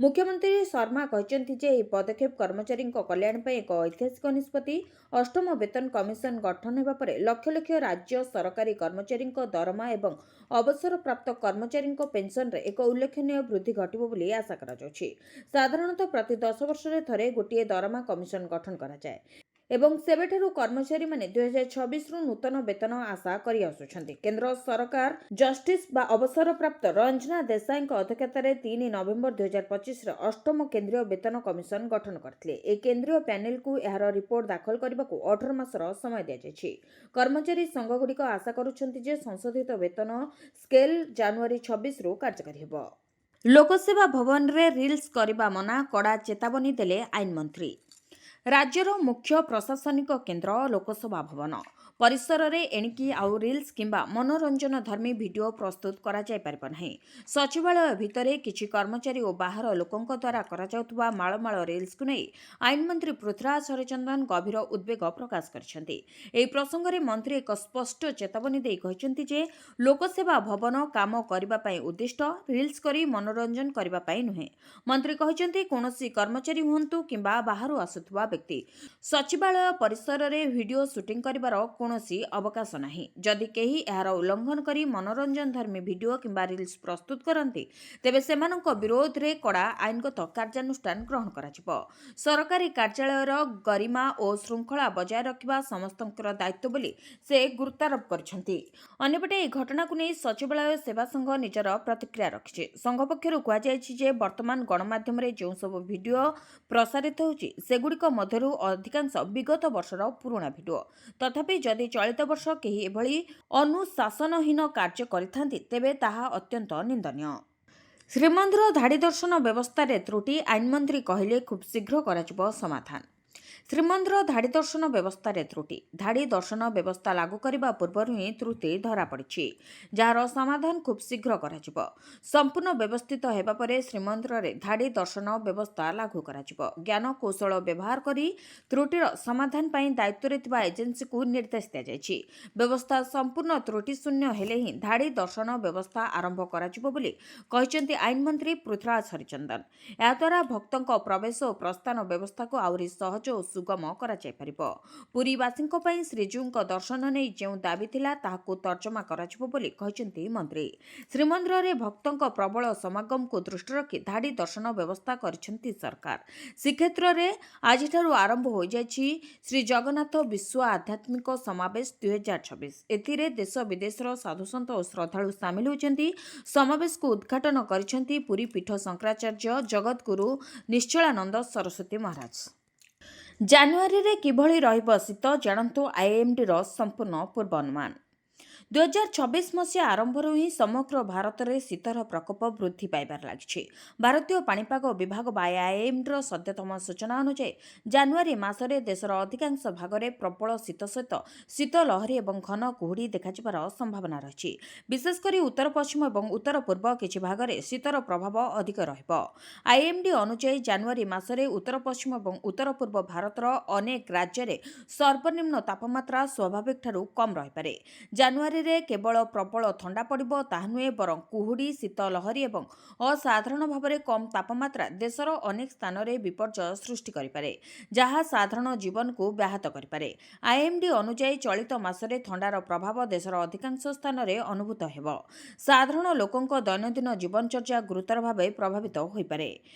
ମୁଖ୍ୟମନ୍ତ୍ରୀ ଶର୍ମା କହିଛନ୍ତି ଯେ ଏହି ପଦକ୍ଷେପ କର୍ମଚାରୀଙ୍କ କଲ୍ୟାଣ ପାଇଁ ଏକ ଐତିହାସିକ ନିଷ୍ପତ୍ତି। ଅଷ୍ଟମ ବେତନ କମିଶନ ଗଠନ ହେବା ପରେ ଲକ୍ଷ ଲକ୍ଷ ରାଜ୍ୟ ସରକାରୀ କର୍ମଚାରୀଙ୍କ ଦରମା ଏବଂ ଅବସରପ୍ରାପ୍ତ କର୍ମଚାରୀଙ୍କ ପେନ୍ସନରେ ଏକ ଉଲ୍ଲେଖନୀୟ ବୃଦ୍ଧି ଘଟିବ ବୋଲି ଆଶା କରାଯାଉଛି। ସାଧାରଣତଃ ପ୍ରତି 10 ବର୍ଷରେ ଥରେ ଗୋଟିଏ ଦରମା କମିଶନ ଗଠନ କରାଯାଏ ଏବଂ ସେବେଠାରୁ କର୍ମଚାରୀମାନେ 2026ରୁ ନୂତନ ବେତନ ଆଶା କରିଆସୁଛନ୍ତି। କେନ୍ଦ୍ର ସରକାର ଜଷ୍ଟିସ୍ ବା ଅବସରପ୍ରାପ୍ତ ରଞ୍ଜନା ଦେଶାଇଙ୍କ ଅଧ୍ୟକ୍ଷତାରେ 3 ନଭେମ୍ବର 2025ରେ ଅଷ୍ଟମ କେନ୍ଦ୍ରୀୟ ବେତନ କମିଶନ ଗଠନ କରିଥିଲେ। ଏହି କେନ୍ଦ୍ରୀୟ ପ୍ୟାନେଲକୁ ଏହାର ରିପୋର୍ଟ ଦାଖଲ କରିବାକୁ 18 ମାସର ସମୟ ଦିଆଯାଇଛି। କର୍ମଚାରୀ ସଂଘଗୁଡ଼ିକ ଆଶା କରୁଛନ୍ତି ଯେ ସଂଶୋଧିତ ବେତନ ସ୍କେଲ୍ ଜାନୁଆରୀ 26ରୁ କାର୍ଯ୍ୟକାରୀ ହେବ। ଲୋକସେବା ଭବନରେ ରିଲ୍ସ କରିବା ମନା, କଡ଼ା ଚେତାବନୀ ଦେଲେ ଆଇନମନ୍ତ୍ରୀ। ରାଜ୍ୟର ମୁଖ୍ୟ ପ୍ରଶାସନିକ କେନ୍ଦ୍ର ଲୋକସଭା ଭବନ ପରିସରରେ ଏଣିକି ଆଉ ରିଲ୍ସ କିମ୍ବା ମନୋରଞ୍ଜନଧର୍ମୀ ଭିଡିଓ ପ୍ରସ୍ତୁତ କରାଯାଇପାରିବ ନାହିଁ। ସଚିବାଳୟ ଭିତରେ କିଛି କର୍ମଚାରୀ ଓ ବାହାର ଲୋକଙ୍କ ଦ୍ୱାରା କରାଯାଉଥିବା ମାଳମାଳ ରିଲ୍ସକୁ ନେଇ ଆଇନମନ୍ତ୍ରୀ ପୃଥ୍ୱୀରାଜ ହରିଚନ୍ଦନ ଗଭୀର ଉଦ୍ବେଗ ପ୍ରକାଶ କରିଛନ୍ତି। ଏହି ପ୍ରସଙ୍ଗରେ ମନ୍ତ୍ରୀ ଏକ ସ୍ପଷ୍ଟ ଚେତାବନୀ ଦେଇ କହିଛନ୍ତି ଯେ ଲୋକସେବା ଭବନ କାମ କରିବା ପାଇଁ ଉଦ୍ଦିଷ୍ଟ, ରିଲ୍ସ କରି ମନୋରଞ୍ଜନ କରିବା ପାଇଁ ନୁହେଁ। ମନ୍ତ୍ରୀ କହିଛନ୍ତି କୌଣସି କର୍ମଚାରୀ ହୁଅନ୍ତୁ କିମ୍ବା ବାହାରୁ ଆସୁଥିବା ବ୍ୟକ୍ତି ସଚିବାଳୟ ପରିସରରେ ଭିଡିଓ ସୁଟିଂ କରିବାର କୌଣସି ଅବକାଶ ନାହିଁ। ଯଦି କେହି ଏହାର ଉଲ୍ଲଂଘନ କରି ମନୋରଞ୍ଜନଧର୍ମୀ ଭିଡିଓ କିମ୍ବା ରିଲ୍ସ ପ୍ରସ୍ତୁତ କରନ୍ତି ତେବେ ସେମାନଙ୍କ ବିରୋଧରେ କଡ଼ା ଆଇନଗତ କାର୍ଯ୍ୟାନୁଷ୍ଠାନ ଗ୍ରହଣ କରାଯିବ। ସରକାରୀ କାର୍ଯ୍ୟାଳୟର ଗରିମା ଓ ଶୃଙ୍ଖଳା ବଜାୟ ରଖିବା ସମସ୍ତଙ୍କର ଦାୟିତ୍ୱ ବୋଲି ସେ ଗୁରୁତ୍ୱାରୋପ କରିଛନ୍ତି। ଅନ୍ୟପଟେ ଏହି ଘଟଣାକୁ ନେଇ ସଚିବାଳୟ ସେବା ସଂଘ ନିଜର ପ୍ରତିକ୍ରିୟା ରଖିଛି। ସଂଘ ପକ୍ଷରୁ କୁହାଯାଇଛି ଯେ ବର୍ତ୍ତମାନ ଗଣମାଧ୍ୟମରେ ଯେଉଁସବୁ ଭିଡିଓ ପ୍ରସାରିତ ହେଉଛି ସେଗୁଡ଼ିକ ମଧ୍ୟରୁ ଅଧିକାଂଶ ବିଗତ ବର୍ଷର ପୁରୁଣା ଭିଡିଓ। ତଥାପି ଯଦି ଚଳିତ ବର୍ଷ କେହି ଏଭଳି ଅନୁଶାସନହୀନ କାର୍ଯ୍ୟ କରିଥାନ୍ତି ତେବେ ତାହା ଅତ୍ୟନ୍ତ ନିନ୍ଦନୀୟ। ଶ୍ରୀମନ୍ଦିର ଧାଡ଼ି ଦର୍ଶନ ବ୍ୟବସ୍ଥାରେ ତ୍ରୁଟି, ଆଇନମନ୍ତ୍ରୀ କହିଲେ ଖୁବ୍ ଶୀଘ୍ର କରାଯିବ ସମାଧାନ। ଶ୍ରୀମନ୍ଦିର ଧାଡ଼ି ଦର୍ଶନ ବ୍ୟବସ୍ଥାରେ ତ୍ରୁଟି। ଧାଡ଼ି ଦର୍ଶନ ବ୍ୟବସ୍ଥା ଲାଗୁ କରିବା ପୂର୍ବରୁ ହିଁ ତ୍ରୁଟି ଧରାପଡ଼ିଛି, ଯାହାର ସମାଧାନ ଖୁବ୍ ଶୀଘ୍ର କରାଯିବ। ସମ୍ପୂର୍ଣ୍ଣ ବ୍ୟବସ୍ଥିତ ହେବା ପରେ ଶ୍ରୀମନ୍ଦିରରେ ଧାଡ଼ି ଦର୍ଶନ ବ୍ୟବସ୍ଥା ଲାଗୁ କରାଯିବ। ଜ୍ଞାନ କୌଶଳ ବ୍ୟବହାର କରି ତ୍ରୁଟିର ସମାଧାନ ପାଇଁ ଦାୟିତ୍ୱରେ ଥିବା ଏଜେନ୍ସିକୁ ନିର୍ଦ୍ଦେଶ ଦିଆଯାଇଛି। ବ୍ୟବସ୍ଥା ସମ୍ପୂର୍ଣ୍ଣ ତ୍ରୁଟିଶୂନ୍ୟ ହେଲେ ହିଁ ଧାଡ଼ି ଦର୍ଶନ ବ୍ୟବସ୍ଥା ଆରମ୍ଭ କରାଯିବ ବୋଲି କହିଛନ୍ତି ଆଇନମନ୍ତ୍ରୀ ପୃଥ୍ୱୀରାଜ ହରିଚନ୍ଦନ। ଏହାଦ୍ୱାରା ଭକ୍ତଙ୍କ ପ୍ରବେଶ ଓ ପ୍ରସ୍ଥାନ ବ୍ୟବସ୍ଥାକୁ ଆହୁରି ସହଜ ଓ ସୁଗମ କରାଯାଇପାରିବ। ପୁରୀବାସୀଙ୍କ ପାଇଁ ଶ୍ରୀଜୀଉଙ୍କ ଦର୍ଶନ ନେଇ ଯେଉଁ ଦାବି ଥିଲା ତାହାକୁ ତର୍ଜମା କରାଯିବ ବୋଲି କହିଛନ୍ତି ମନ୍ତ୍ରୀ। ଶ୍ରୀମନ୍ଦିରରେ ଭକ୍ତଙ୍କ ପ୍ରବଳ ସମାଗମକୁ ଦୃଷ୍ଟିରେ ରଖି ଧାଡ଼ି ଦର୍ଶନ ବ୍ୟବସ୍ଥା କରିଛନ୍ତି ସରକାର। ଶ୍ରୀକ୍ଷେତ୍ରରେ ଆଜିଠାରୁ ଆରମ୍ଭ ହୋଇଯାଇଛି ଶ୍ରୀଜଗନ୍ନାଥ ବିଶ୍ୱ ଆଧ୍ୟାତ୍ମିକ ସମାବେଶ 2026। ଏଥିରେ ଦେଶ ବିଦେଶର ସାଧୁସନ୍ଥ ଓ ଶ୍ରଦ୍ଧାଳୁ ସାମିଲ ହୋଇଛନ୍ତି। ସମାବେଶକୁ ଉଦ୍ଘାଟନ କରିଛନ୍ତି ପୁରୀ ପୀଠ ଶଙ୍କରାଚାର୍ଯ୍ୟ ଜଗଦ୍ଗୁରୁ ନିଶ୍ଚଳାନନ୍ଦ ସରସ୍ୱତୀ ମହାରାଜ। ଜାନୁଆରୀରେ କିଭଳି ରହିବ ଶୀତ ଜାଣନ୍ତୁ ଆଇଏମ୍ଡିର ସମ୍ପୂର୍ଣ୍ଣ ପୂର୍ବାନୁମାନ। 2026 ମସିହା ଆରମ୍ଭରୁ ହିଁ ସମଗ୍ର ଭାରତରେ ଶୀତର ପ୍ରକୋପ ବୃଦ୍ଧି ପାଇବାରେ ଲାଗିଛି। ଭାରତୀୟ ପାଣିପାଗ ବିଭାଗ ବା ଆଇଏମ୍ଡିର ସଦ୍ୟତମ ସୂଚନା ଅନୁଯାୟୀ ଜାନୁଆରୀ ମାସରେ ଦେଶର ଅଧିକାଂଶ ଭାଗରେ ପ୍ରବଳ ଶୀତ ସହିତ ଶୀତ ଲହରୀ ଏବଂ ଘନ କୁହୁଡ଼ି ଦେଖାଯିବାର ସମ୍ଭାବନା ରହିଛି। ବିଶେଷକରି ଉତ୍ତର ପଶ୍ଚିମ ଏବଂ ଉତ୍ତର ପୂର୍ବ କିଛି ଭାଗରେ ଶୀତର ପ୍ରଭାବ ଅଧିକ ରହିବ। ଆଇଏମ୍ଡି ଅନୁଯାୟୀ ଜାନୁଆରୀ ମାସରେ ଉତ୍ତର ପଶ୍ଚିମ ଏବଂ ଉତ୍ତର ପୂର୍ବ ଭାରତର ଅନେକ ରାଜ୍ୟରେ ସର୍ବନିମ୍ନ ତାପମାତ୍ରା ସ୍ୱାଭାବିକଠାରୁ କମ୍ ରହିପାରେ। ଜାନୁଆରୀରେ କେବଳ ପ୍ରବଳ ଥଣ୍ଡା ପଡ଼ିବ ତାହା ନୁହେଁ, ବରଂ କୁହୁଡ଼ି, ଶୀତ ଲହରୀ ଏବଂ ଅସାଧାରଣ ଭାବରେ କମ୍ ତାପମାତ୍ରା ଦେଶର ଅନେକ ସ୍ଥାନରେ ବିପର୍ଯ୍ୟୟ ସୃଷ୍ଟି କରିପାରେ, ଯାହା ସାଧାରଣ ଜୀବନକୁ ବ୍ୟାହତ କରିପାରେ। ଆଇଏମ୍ଡି ଅନୁଯାୟୀ ଚଳିତ ମାସରେ ଥଣ୍ଡାର ପ୍ରଭାବ ଦେଶର ଅଧିକାଂଶ ସ୍ଥାନରେ ଅନୁଭୂତ ହେବ। ସାଧାରଣ ଲୋକଙ୍କ ଦୈନନ୍ଦିନ ଜୀବନଚର୍ଯ୍ୟା ଗୁରୁତର ଭାବେ ପ୍ରଭାବିତ ହୋଇପାରେ।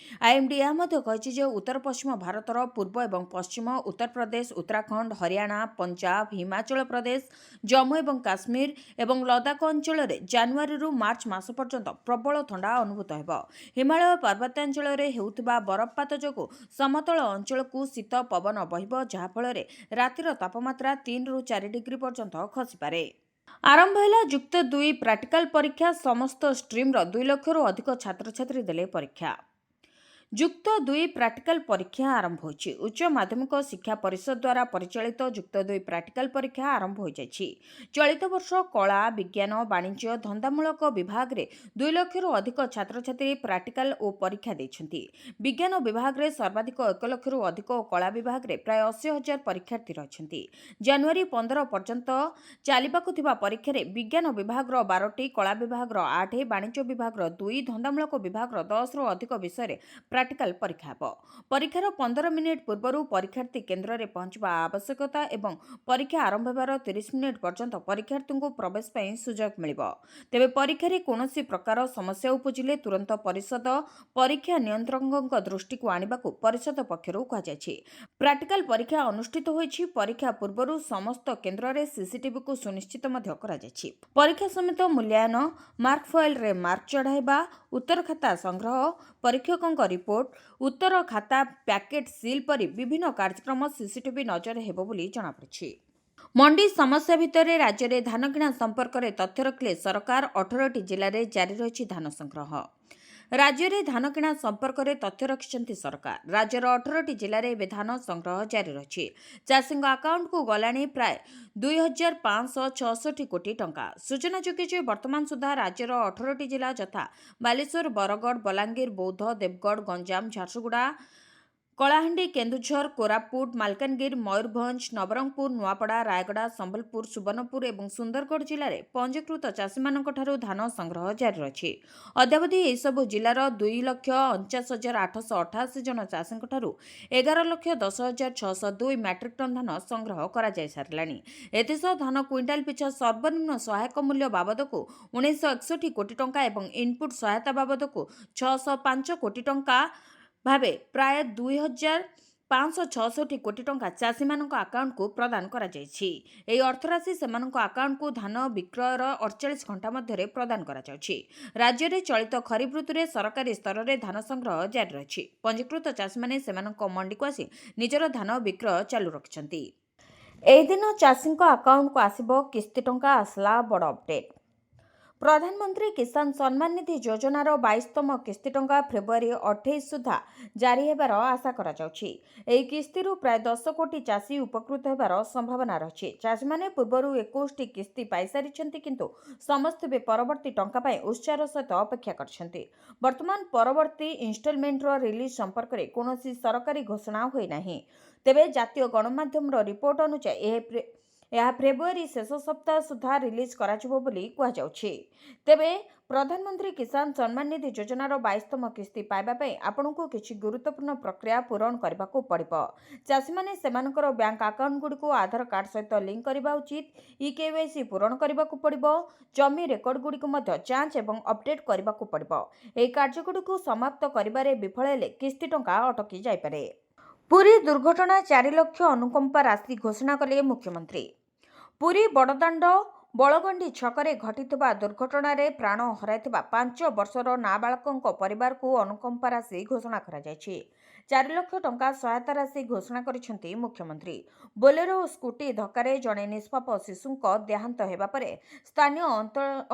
ଆଇଏମ୍ଡି ଏହା ମଧ୍ୟ କହିଛି ଯେ ଉତ୍ତର ପଶ୍ଚିମ ଭାରତର ପୂର୍ବ ଏବଂ ପଶ୍ଚିମ, ଉତ୍ତରପ୍ରଦେଶ, ଉତ୍ତରାଖଣ୍ଡ, ହରିୟାଣା, ପଞ୍ଜାବ, ହିମାଚଳ ପ୍ରଦେଶ, ଜମ୍ମୁ ଏବଂ କାଶ୍ମୀର, ଏବଂ ଲଦାଖ ଅଞ୍ଚଳରେ ଜାନୁଆରୀରୁ ମାର୍ଚ୍ଚ ମାସ ପର୍ଯ୍ୟନ୍ତ ପ୍ରବଳ ଥଣ୍ଡା ଅନୁଭୂତ ହେବ। ହିମାଳୟ ପର୍ବତାଞ୍ଚଳରେ ହେଉଥିବା ବରଫପାତ ଯୋଗୁଁ ସମତଳ ଅଞ୍ଚଳକୁ ଶୀତ ପବନ ବହିବ, ଯାହାଫଳରେ ରାତିର ତାପମାତ୍ରା 3ରୁ 4 ଡିଗ୍ରୀ ପର୍ଯ୍ୟନ୍ତ ଖସିପାରେ। ଆରମ୍ଭ ହେଲା ଯୁକ୍ତ 2 ପ୍ରାକ୍ଟିକାଲ ପରୀକ୍ଷା। ସମସ୍ତ ଷ୍ଟ୍ରିମ୍ର 2 ଲକ୍ଷରୁ ଅଧିକ ଛାତ୍ରଛାତ୍ରୀ ଦେଲେ ପରୀକ୍ଷା। ଯୁକ୍ତ 2 ପ୍ରାକ୍ଟିକାଲ ପରୀକ୍ଷା ଆରମ୍ଭ ହୋଇଛି। ଉଚ୍ଚ ମାଧ୍ୟମିକ ଶିକ୍ଷା ପରିଷଦ ଦ୍ୱାରା ପରିଚାଳିତ ଯୁକ୍ତ 2 ପ୍ରାକ୍ଟିକାଲ ପରୀକ୍ଷା ଆରମ୍ଭ ହୋଇଯାଇଛି। ଚଳିତ ବର୍ଷ କଳା, ବିଜ୍ଞାନ, ବାଣିଜ୍ୟ, ଧନ୍ଦାମୂଳକ ବିଭାଗରେ 2 ଲକ୍ଷରୁ ଅଧିକ ଛାତ୍ରଛାତ୍ରୀ ପ୍ରାକ୍ଟିକାଲ ଓ ପରୀକ୍ଷା ଦେଇଛନ୍ତି। ବିଜ୍ଞାନ ବିଭାଗରେ ସର୍ବାଧିକ 1 ଲକ୍ଷରୁ ଅଧିକ ଓ କଳା ବିଭାଗରେ ପ୍ରାୟ 80,000 ପରୀକ୍ଷାର୍ଥୀ ରହିଛନ୍ତି। ଜାନୁଆରୀ 15 ପର୍ଯ୍ୟନ୍ତ ଚାଲିବାକୁ ଥିବା ପରୀକ୍ଷାରେ ବିଜ୍ଞାନ ବିଭାଗର 12ଟି, କଳା ବିଭାଗର 8, ବାଣିଜ୍ୟ ବିଭାଗର 2, ଧନ୍ଦାମୂଳକ ବିଭାଗର 10ରୁ ଅଧିକ ବିଷୟରେ ପ୍ରାକ୍ଟିକାଲ ପରୀକ୍ଷା ହେବ। ପରୀକ୍ଷାର 15 ମିନିଟ୍ ପୂର୍ବରୁ ପରୀକ୍ଷାର୍ଥୀ କେନ୍ଦ୍ରରେ ପହଞ୍ଚିବା ଆବଶ୍ୟକତା ଏବଂ ପରୀକ୍ଷା ଆରମ୍ଭ ହେବାର 30 ମିନିଟ୍ ପର୍ଯ୍ୟନ୍ତ ପରୀକ୍ଷାର୍ଥୀଙ୍କୁ ପ୍ରବେଶ ପାଇଁ ସୁଯୋଗ ମିଳିବ। ତେବେ ପରୀକ୍ଷାରେ କୌଣସି ପ୍ରକାର ସମସ୍ୟା ଉପୁଜିଲେ ତୁରନ୍ତ ପରିଷଦ ପରୀକ୍ଷା ନିୟନ୍ତ୍ରକଙ୍କ ଦୃଷ୍ଟିକୁ ଆଣିବାକୁ ପରିଷଦ ପକ୍ଷରୁ କୁହାଯାଇଛି। ପ୍ରାକ୍ଟିକାଲ ପରୀକ୍ଷା ଅନୁଷ୍ଠିତ ହୋଇଛି। ପରୀକ୍ଷା ପୂର୍ବରୁ ସମସ୍ତ କେନ୍ଦ୍ରରେ ସିସିଟିଭିକୁ ସୁନିଶ୍ଚିତ ମଧ୍ୟ କରାଯାଇଛି। ପରୀକ୍ଷା ସମେତ ମୂଲ୍ୟାୟନ, ମାର୍କ ଫଏଲରେ ମାର୍କ ଚଢ଼ାଇବା, ଉତ୍ତର ଖାତା ସଂଗ୍ରହ, ପରୀକ୍ଷକଙ୍କ ରିପୋର୍ଟ, ଉତ୍ତର ଖାତା ପ୍ୟାକେଟ୍ ସିଲ୍ ପରି ବିଭିନ୍ନ କାର୍ଯ୍ୟକ୍ରମ ସିସିଟିଭି ନଜରରେ ହେବ ବୋଲି ଜଣାପଡ଼ିଛି। ମଣ୍ଡି ସମସ୍ୟା ଭିତରେ ରାଜ୍ୟରେ ଧାନ କିଣା ସମ୍ପର୍କରେ ତଥ୍ୟ ରଖିଲେ ସରକାର। 18ଟି ଜିଲ୍ଲାରେ ଜାରି ରହିଛି ଧାନ ସଂଗ୍ରହ। ରାଜ୍ୟରେ ଧାନ କିଣା ସମ୍ପର୍କରେ ତଥ୍ୟ ରଖିଛନ୍ତି ସରକାର। ରାଜ୍ୟର 18ଟି ଜିଲ୍ଲାରେ ଏବେ ଧାନ ସଂଗ୍ରହ ଜାରି ରହିଛି। ଚାଷୀଙ୍କ ଆକାଉଣ୍ଟକୁ ଗଲାଣି ପ୍ରାୟ 2,566 କୋଟି ଟଙ୍କା। ସୂଚନାଯୋଗ୍ୟ ଯେ ବର୍ତ୍ତମାନ ସୁଦ୍ଧା ରାଜ୍ୟର 18ଟି ଜିଲ୍ଲା ଯଥା ବାଲେଶ୍ୱର, ବରଗଡ଼, ବଲାଙ୍ଗୀର, ବୌଦ୍ଧ, ଦେବଗଡ଼, ଗଞ୍ଜାମ, ଝାରସୁଗୁଡ଼ା, କଳାହାଣ୍ଡି, କେନ୍ଦୁଝର, କୋରାପୁଟ, ମାଲକାନଗିରି, ମୟୂରଭଞ୍ଜ, ନବରଙ୍ଗପୁର, ନୂଆପଡ଼ା, ରାୟଗଡ଼ା, ସମ୍ବଲପୁର, ସୁବର୍ଣ୍ଣପୁର ଏବଂ ସୁନ୍ଦରଗଡ଼ ଜିଲ୍ଲାରେ ପଞ୍ଜୀକୃତ ଚାଷୀମାନଙ୍କଠାରୁ ଧାନ ସଂଗ୍ରହ ଜାରି ରହିଛି। ଅଦ୍ୟାବଧି ଏହିସବୁ ଜିଲ୍ଲାର 2,49,888 ଜଣ ଚାଷୀଙ୍କଠାରୁ 11,10,602 ମାଟ୍ରିକ୍ ଟନ୍ ଧାନ ସଂଗ୍ରହ କରାଯାଇସାରିଲାଣି। ଏଥିସହ ଧାନ କ୍ୱିଣ୍ଟାଲ ପିଛା ସର୍ବନିମ୍ନ ସହାୟକ ମୂଲ୍ୟ ବାବଦକୁ 1,961 କୋଟି ଟଙ୍କା ଏବଂ ଇନପୁଟ୍ ସହାୟତା ବାବଦକୁ 605 କୋଟି ଟଙ୍କା ଭାବେ ପ୍ରାୟ 2,566 କୋଟି ଟଙ୍କା ଚାଷୀମାନଙ୍କ ଆକାଉଣ୍ଟକୁ ପ୍ରଦାନ କରାଯାଇଛି। ଏହି ଅର୍ଥରାଶି ସେମାନଙ୍କ ଆକାଉଣ୍ଟକୁ ଧାନ ବିକ୍ରୟର 48 ଘଣ୍ଟା ମଧ୍ୟରେ ପ୍ରଦାନ କରାଯାଉଛି। ରାଜ୍ୟରେ ଚଳିତ ଖରିଫ ଋତୁରେ ସରକାରୀ ସ୍ତରରେ ଧାନ ସଂଗ୍ରହ ଜାରି ରହିଛି। ପଞ୍ଜୀକୃତ ଚାଷୀମାନେ ସେମାନଙ୍କ ମଣ୍ଡିକୁ ଆସି ନିଜର ଧାନ ବିକ୍ରୟ ଚାଲୁ ରଖିଛନ୍ତି। ଏହି ଦିନ ଚାଷୀଙ୍କ ଆକାଉଣ୍ଟକୁ ଆସିବ କିସ୍ତି ଟଙ୍କା। ଆସିଲା ବଡ଼ ଅପଡେଟ୍। ପ୍ରଧାନମନ୍ତ୍ରୀ କିଷାନ ସମ୍ମାନ ନିଧି ଯୋଜନାର 22ତମ କିସ୍ତି ଟଙ୍କା ଫେବୃଆରୀ 28 ସୁଦ୍ଧା ଜାରି ହେବାର ଆଶା କରାଯାଉଛି। ଏହି କିସ୍ତିରୁ ପ୍ରାୟ 10 କୋଟି ଚାଷୀ ଉପକୃତ ହେବାର ସମ୍ଭାବନା ରହିଛି। ଚାଷୀମାନେ ପୂର୍ବରୁ 21ଟି କିସ୍ତି ପାଇସାରିଛନ୍ତି, କିନ୍ତୁ ସମସ୍ତେ ଏବେ ପରବର୍ତ୍ତୀ ଟଙ୍କା ପାଇଁ ଉତ୍ସାହର ସହିତ ଅପେକ୍ଷା କରିଛନ୍ତି। ବର୍ତ୍ତମାନ ପରବର୍ତ୍ତୀ ଇନଷ୍ଟଲମେଣ୍ଟର ରିଲିଜ୍ ସମ୍ପର୍କରେ କୌଣସି ସରକାରୀ ଘୋଷଣା ହୋଇନାହିଁ। ତେବେ ଜାତୀୟ ଗଣମାଧ୍ୟମର ରିପୋର୍ଟ ଅନୁଯାୟୀ ଏହା ଫେବୃଆରୀ ଶେଷ ସପ୍ତାହ ସୁଦ୍ଧା ରିଲିଜ୍ କରାଯିବ ବୋଲି କୁହାଯାଉଛି। ତେବେ ପ୍ରଧାନମନ୍ତ୍ରୀ କିଷାନ ସମ୍ମାନ ନିଧି ଯୋଜନାର 22ତମ କିସ୍ତି ପାଇବା ପାଇଁ ଆପଣଙ୍କୁ କିଛି ଗୁରୁତ୍ୱପୂର୍ଣ୍ଣ ପ୍ରକ୍ରିୟା ପୂରଣ କରିବାକୁ ପଡ଼ିବ। ଚାଷୀମାନେ ସେମାନଙ୍କର ବ୍ୟାଙ୍କ ଆକାଉଣ୍ଟଗୁଡ଼ିକୁ ଆଧାର କାର୍ଡ ସହିତ ଲିଙ୍କ କରିବା ଉଚିତ। EKYC ପୂରଣ କରିବାକୁ ପଡ଼ିବ। ଜମି ରେକର୍ଡଗୁଡ଼ିକୁ ମଧ୍ୟ ଯାଞ୍ଚ ଏବଂ ଅପଡେଟ୍ କରିବାକୁ ପଡ଼ିବ। ଏହି କାର୍ଯ୍ୟଗୁଡ଼ିକୁ ସମାପ୍ତ କରିବାରେ ବିଫଳ ହେଲେ କିସ୍ତି ଟଙ୍କା ଅଟକି ଯାଇପାରେ। ପୁରୀ ଦୁର୍ଘଟଣା 4 ଲକ୍ଷ ଅନୁକମ୍ପା ରାଶି ଘୋଷଣା କଲେ ମୁଖ୍ୟମନ୍ତ୍ରୀ। ପୁରୀ ବଡ଼ଦାଣ୍ଡ ବଳଗଣ୍ଡି ଛକରେ ଘଟିଥିବା ଦୁର୍ଘଟଣାରେ ପ୍ରାଣ ହରାଇଥିବା 5 ବର୍ଷର ନାବାଳକଙ୍କ ପରିବାରକୁ ଅନୁକମ୍ପା ରାଶି ଘୋଷଣା କରାଯାଇଛି। 4 ଲକ୍ଷ ଟଙ୍କା ସହାୟତା ରାଶି ଘୋଷଣା କରିଛନ୍ତି ମୁଖ୍ୟମନ୍ତ୍ରୀ। ବୋଲେରୋ ଓ ସ୍କୁଟି ଧକ୍କାରେ ଜଣେ ନିଷ୍ପାପ ଶିଶୁଙ୍କ ଦେହାନ୍ତ ହେବା ପରେ ସ୍ଥାନୀୟ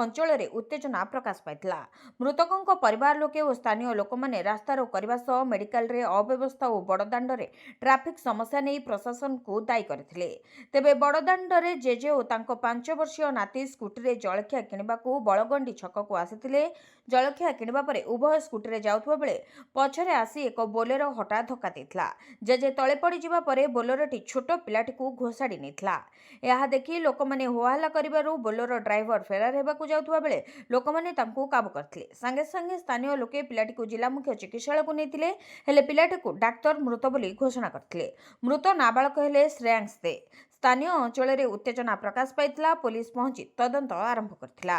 ଅଞ୍ଚଳରେ ଉତ୍ତେଜନା ପ୍ରକାଶ ପାଇଥିଲା। ମୃତକଙ୍କ ପରିବାର ଲୋକେ ଓ ସ୍ଥାନୀୟ ଲୋକମାନେ ରାସ୍ତାରୋକ କରିବା ସହ ମେଡିକାଲରେ ଅବ୍ୟବସ୍ଥା ଓ ବଡ଼ଦାଣ୍ଡରେ ଟ୍ରାଫିକ୍ ସମସ୍ୟା ନେଇ ପ୍ରଶାସନକୁ ଦାୟୀ କରିଥିଲେ। ତେବେ ବଡ଼ଦାଣ୍ଡରେ ଜେଜେ ଓ ତାଙ୍କ 5 ବର୍ଷୀୟ ନାତି ସ୍କୁଟିରେ ଜଳଖିଆ କିଣିବାକୁ ବଳଗଣ୍ଡି ଛକକୁ ଆସିଥିଲେ। ଜଳଖିଆ କିଣିବା ପରେ ଉଭୟ ସ୍କୁଟିରେ ଯାଉଥିବା ବେଳେ ପଛରେ ଆସି ଏକ ବୋଲେରୋ ହଠାତ୍ ଧକ୍କା ଦେଇଥିଲା। ଜେଜେ ତଳେ ପଡ଼ିଯିବା ପରେ ବୋଲେରୋଟି ଛୋଟ ପିଲାଟିକୁ ଘୋଷାଡ଼ି ନେଇଥିଲା। ଏହା ଦେଖି ଲୋକମାନେ ହୋହାଲ୍ଲା କରିବାରୁ ବୋଲେରୋ ଡ୍ରାଇଭର ଫେରାର ହେବାକୁ ଯାଉଥିବା ବେଳେ ଲୋକମାନେ ତାଙ୍କୁ କାବୁ କରିଥିଲେ। ସାଙ୍ଗେ ସାଙ୍ଗେ ସ୍ଥାନୀୟ ଲୋକେ ପିଲାଟିକୁ ଜିଲ୍ଲା ମୁଖ୍ୟ ଚିକିତ୍ସାଳୟକୁ ନେଇଥିଲେ, ହେଲେ ପିଲାଟିକୁ ଡାକ୍ତର ମୃତ ବୋଲି ଘୋଷଣା କରିଥିଲେ। ମୃତ ନାବାଳକ ହେଲେ ଶ୍ରେୟାଂଶ ଦେ। ସ୍ଥାନୀୟ ଅଞ୍ଚଳରେ ଉତ୍ତେଜନା ପ୍ରକାଶ ପାଇଥିଲା। ପୋଲିସ ପହଞ୍ଚି ତଦନ୍ତ ଆରମ୍ଭ କରିଥିଲା।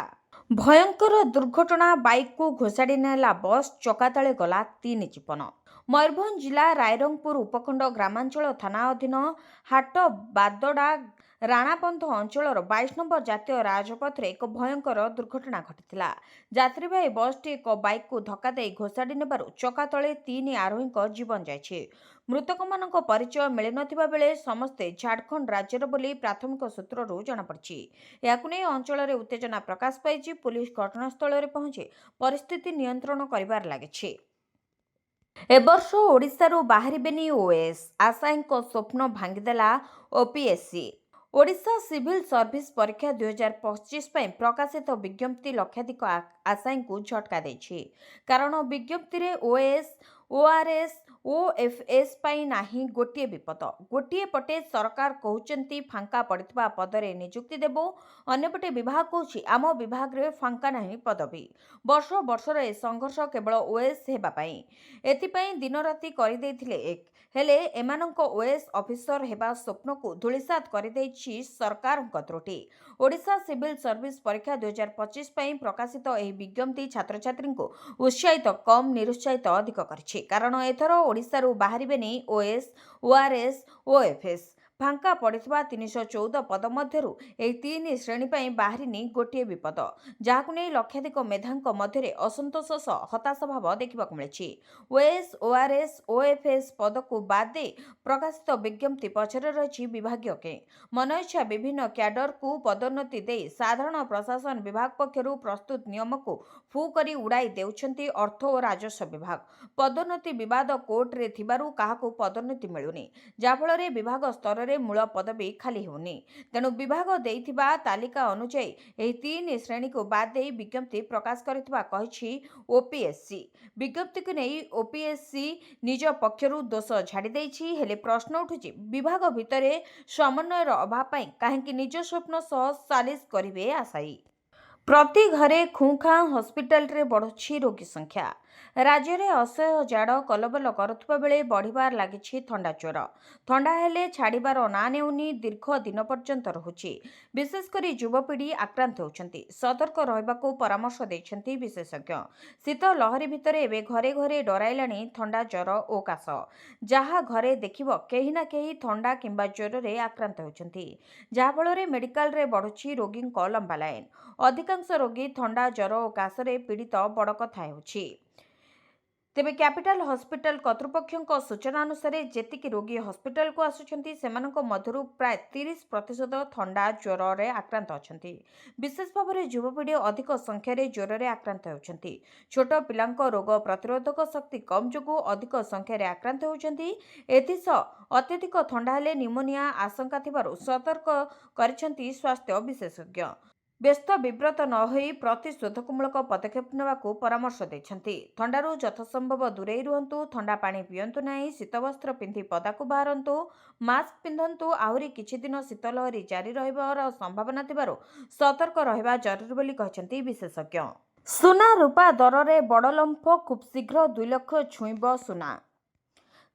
ଭୟଙ୍କର ଦୁର୍ଘଟଣା। ବାଇକ୍କୁ ଘୋଷାଡ଼ି ନେଲା ବସ୍, ଚକା ତଳେ ଗଲା 3 ଜୀବନ। ମୟୂରଭଞ୍ଜ ଜିଲ୍ଲା ରାଇରଙ୍ଗପୁର ଉପଖଣ୍ଡ ଗ୍ରାମାଞ୍ଚଳ ଥାନା ଅଧୀନ ହାଟ ବାଦଡ଼ା ରାଣାବନ୍ଧ ଅଞ୍ଚଳର 22 ନମ୍ବର ଜାତୀୟ ରାଜପଥରେ ଏକ ଭୟଙ୍କର ଦୁର୍ଘଟଣା ଘଟିଥିଲା। ଯାତ୍ରୀବାହୀ ବସ୍ଟି ଏକ ବାଇକ୍କୁ ଧକ୍କା ଦେଇ ଘୋଷାଡ଼ି ନେବାରୁ ଚକା ତଳେ 3 ଆରୋହୀଙ୍କ ଜୀବନ ଯାଇଛି। ମୃତକମାନଙ୍କ ପରିଚୟ ମିଳିନଥିବା ବେଳେ ସମସ୍ତେ ଝାଡ଼ଖଣ୍ଡ ରାଜ୍ୟର ବୋଲି ପ୍ରାଥମିକ ସୂତ୍ରରୁ ଜଣାପଡ଼ିଛି। ଏହାକୁ ନେଇ ଅଞ୍ଚଳରେ ଉତ୍ତେଜନା ପ୍ରକାଶ ପାଇଛି। ପୁଲିସ ଘଟଣାସ୍ଥଳରେ ପହଞ୍ଚି ପରିସ୍ଥିତି ନିୟନ୍ତ୍ରଣ କରିବାରେ ଲାଗିଛି। ଏବର୍ଷ ଓଡ଼ିଶାରୁ ବାହାରିବେନି ଓଏଏସ୍, ଆଶାୟୀଙ୍କ ସ୍ୱପ୍ନ ଭାଙ୍ଗିଦେଲା ଓପିଏସ୍ସି। ଓଡ଼ିଶା ସିଭିଲ୍ ସର୍ଭିସ ପରୀକ୍ଷା 2025 ପାଇଁ ପ୍ରକାଶିତ ବିଜ୍ଞପ୍ତି ଲକ୍ଷାଧିକ ଆଶାୟୀଙ୍କୁ ଝଟକା ଦେଇଛି। କାରଣ ବିଜ୍ଞପ୍ତିରେ ଓଏଏସ୍, ଓଆର୍ଏସ୍, ଓଏଫ୍ଏସ୍ ପାଇଁ ନାହିଁ ଗୋଟିଏ ବିପଦ। ଗୋଟିଏ ପଟେ ସରକାର କହୁଛନ୍ତି ଫାଙ୍କା ପଡ଼ିଥିବା ପଦରେ ନିଯୁକ୍ତି ଦେବୁ, ଅନ୍ୟପଟେ ବିଭାଗ କହୁଛି ଆମ ବିଭାଗରେ ଫାଙ୍କା ନାହିଁ ପଦବୀ। ବର୍ଷ ବର୍ଷର ଏ ସଂଘର୍ଷ କେବଳ ଓଏଏସ୍ ହେବା ପାଇଁ। ଏଥିପାଇଁ ଦିନରାତି କରିଦେଇଥିଲେ ଏକ, ହେଲେ ଏମାନଙ୍କ ଓଏଏସ୍ ଅଫିସର ହେବା ସ୍ୱପ୍ନକୁ ଧୂଳିସାତ୍ କରିଦେଇଛି ସରକାରଙ୍କ ତ୍ରୁଟି। ଓଡ଼ିଶା ସିଭିଲ୍ ସର୍ଭିସ ପରୀକ୍ଷା 2025 ପାଇଁ ପ୍ରକାଶିତ ଏହି ବିଜ୍ଞପ୍ତି ଛାତ୍ରଛାତ୍ରୀଙ୍କୁ ଉତ୍ସାହିତ କମ୍ ନିରୁତ୍ସାହିତ ଅଧିକ କରିଛି। କାରଣ ଏଥର ଓଡ଼ିଶାରୁ ବାହାରିବେନି ଓଏଏସ୍, ଓଆର୍ଏସ୍, ଓଏଫ୍ଏସ୍। ଫାଙ୍କା ପଡ଼ିଥିବା 314 ପଦ ମଧ୍ୟରୁ ଏହି 3 ଶ୍ରେଣୀ ପାଇଁ ବାହାରିନି ଗୋଟିଏ ବିପଦ, ଯାହାକୁ ନେଇ ଲକ୍ଷାଧିକ ମେଧାଙ୍କ ମଧ୍ୟରେ ଅସନ୍ତୋଷ ସହ ହତାଶ ଭାବ ଦେଖିବାକୁ ମିଳିଛି। ଓଏଏସ୍, ଓଆର୍ଏସ୍, ଓଏଫ୍ଏସ୍ ପଦକୁ ବାଦ୍ ଦେଇ ପ୍ରକାଶିତ ବିଜ୍ଞପ୍ତି ପଛରେ ରହିଛି ବିଭାଗୀୟ କେ। ମନଇଚ୍ଛା ବିଭିନ୍ନ କ୍ୟାଡରକୁ ପଦୋନ୍ନତି ଦେଇ ସାଧାରଣ ପ୍ରଶାସନ ବିଭାଗ ପକ୍ଷରୁ ପ୍ରସ୍ତୁତ ନିୟମକୁ ଫୁ କରି ଉଡ଼ାଇ ଦେଉଛନ୍ତି ଅର୍ଥ ଓ ରାଜସ୍ୱ ବିଭାଗ। ପଦୋନ୍ନତି ବିବାଦ କୋର୍ଟରେ ଥିବାରୁ କାହାକୁ ପଦୋନ୍ନତି ମିଳୁନି, ଯାହାଫଳରେ ବିଭାଗ ସ୍ତରରେ ମୂଳ ପଦବୀ ଖାଲି ହେଉନି। ତେଣୁ ବିଭାଗ ଦେଇଥିବା ତାଲିକା ଅନୁଯାୟୀ ଏହି 3 ଶ୍ରେଣୀକୁ ବାଦ୍ ଦେଇ ବିଜ୍ଞପ୍ତି ପ୍ରକାଶ କରିଥିବା କହିଛି ଓପିଏସ୍ସି। ବିଜ୍ଞପ୍ତିକୁ ନେଇ ଓପିଏସ୍ସି ନିଜ ପକ୍ଷରୁ ଦୋଷ ଝାଡ଼ି ଦେଇଛି। ହେଲେ ପ୍ରଶ୍ନ ଉଠୁଛି, ବିଭାଗ ଭିତରେ ସମନ୍ୱୟର ଅଭାବ ପାଇଁ କାହିଁକି ନିଜ ସ୍ୱପ୍ନ ସହ ସାଲିସ କରିବେ ଆଶାୟୀ? ପ୍ରତି ଘରେ ଖୁଁଖାଁ, ହସ୍ପିଟାଲରେ ବଢ଼ୁଛି ରୋଗୀ ସଂଖ୍ୟା। ରାଜ୍ୟରେ ଅସହ୍ୟ ଝାଡ଼ କଲବଲ କରୁଥିବା ବେଳେ ବଢ଼ିବାରେ ଲାଗିଛି ଥଣ୍ଡା ଜ୍ୱର। ଥଣ୍ଡା ହେଲେ ଛାଡ଼ିବାର ନାଁ ନେଉନି, ଦୀର୍ଘ ଦିନ ପର୍ଯ୍ୟନ୍ତ ରହୁଛି। ବିଶେଷ କରି ଯୁବପିଢ଼ି ଆକ୍ରାନ୍ତ ହେଉଛନ୍ତି। ସତର୍କ ରହିବାକୁ ପରାମର୍ଶ ଦେଇଛନ୍ତି ବିଶେଷଜ୍ଞ। ଶୀତ ଲହରୀ ଭିତରେ ଏବେ ଘରେ ଘରେ ଡରାଇଲାଣି ଥଣ୍ଡା, ଜ୍ୱର ଓ କାଶ। ଯାହା ଘରେ ଦେଖିବ କେହି ନା କେହି ଥଣ୍ଡା କିମ୍ବା ଜ୍ୱରରେ ଆକ୍ରାନ୍ତ ହେଉଛନ୍ତି, ଯାହାଫଳରେ ମେଡିକାଲରେ ବଢ଼ୁଛି ରୋଗୀଙ୍କ ଲମ୍ବା ଲାଇନ୍। ଅଧିକାଂଶ ରୋଗୀ ଥଣ୍ଡା, ଜ୍ୱର ଓ କାଶରେ ପୀଡ଼ିତ। ବଡ଼ କଥା ହେଉଛି, ତେବେ କ୍ୟାପିଟାଲ ହସ୍ପିଟାଲ କର୍ତ୍ତୃପକ୍ଷଙ୍କ ସୂଚନା ଅନୁସାରେ ଯେତିକି ରୋଗୀ ହସ୍ପିଟାଲକୁ ଆସୁଛନ୍ତି ସେମାନଙ୍କ ମଧ୍ୟରୁ ପ୍ରାୟ 30% ଥଣ୍ଡା, ଜ୍ୱରରେ ଆକ୍ରାନ୍ତ ଅଛନ୍ତି। ବିଶେଷ ଭାବରେ ଯୁବପିଢ଼ି ଅଧିକ ସଂଖ୍ୟାରେ ଜ୍ୱରରେ ଆକ୍ରାନ୍ତ ହେଉଛନ୍ତି। ଛୋଟ ପିଲାଙ୍କ ରୋଗ ପ୍ରତିରୋଧକ ଶକ୍ତି କମ୍ ଯୋଗୁଁ ଅଧିକ ସଂଖ୍ୟାରେ ଆକ୍ରାନ୍ତ ହେଉଛନ୍ତି। ଏଥିସହ ଅତ୍ୟଧିକ ଥଣ୍ଡା ହେଲେ ନିମୋନିଆ ଆଶଙ୍କା ଥିବାରୁ ସତର୍କ କରିଛନ୍ତି ସ୍ୱାସ୍ଥ୍ୟ ବିଶେଷଜ୍ଞ। ବ୍ୟସ୍ତ ବିବ୍ରତ ନ ହୋଇ ପ୍ରତିଷେଧକମୂଳକ ପଦକ୍ଷେପ ନେବାକୁ ପରାମର୍ଶ ଦେଇଛନ୍ତି। ଥଣ୍ଡାରୁ ଯଥାସମ୍ଭବ ଦୂରେଇ ରୁହନ୍ତୁ, ଥଣ୍ଡା ପାଣି ପିଅନ୍ତୁ ନାହିଁ, ଶୀତବସ୍ତ୍ର ପିନ୍ଧି ପଦାକୁ ବାହାରନ୍ତୁ, ମାସ୍କ ପିନ୍ଧନ୍ତୁ। ଆହୁରି କିଛି ଦିନ ଶୀତଲହରୀ ଜାରି ରହିବାର ସମ୍ଭାବନା ଥିବାରୁ ସତର୍କ ରହିବା ଜରୁରୀ ବୋଲି କହିଛନ୍ତି ବିଶେଷଜ୍ଞ। ସୁନା ରୂପା ଦରରେ ବଡ଼ ଲମ୍ଫ, ଖୁବ୍ ଶୀଘ୍ର 2 ଲକ୍ଷ ଛୁଇଁବ ସୁନା।